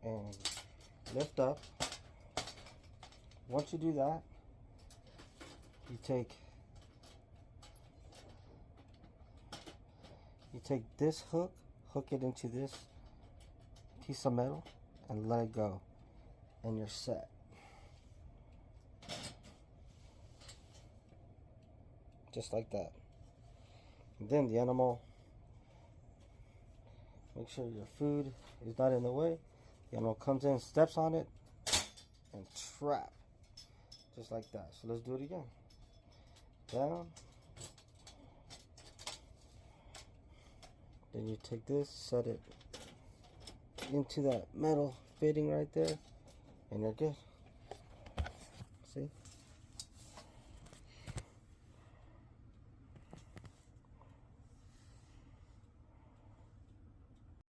and lift up. Once you do that, you take this hook, hook it into this piece of metal, and let it go, and you're set. Just like that. And then the animal, make sure your food is not in the way. The animal comes in, steps on it, and trap. Just like that. So let's do it again. Down. Then you take this, set it into that metal fitting right there, and you're good.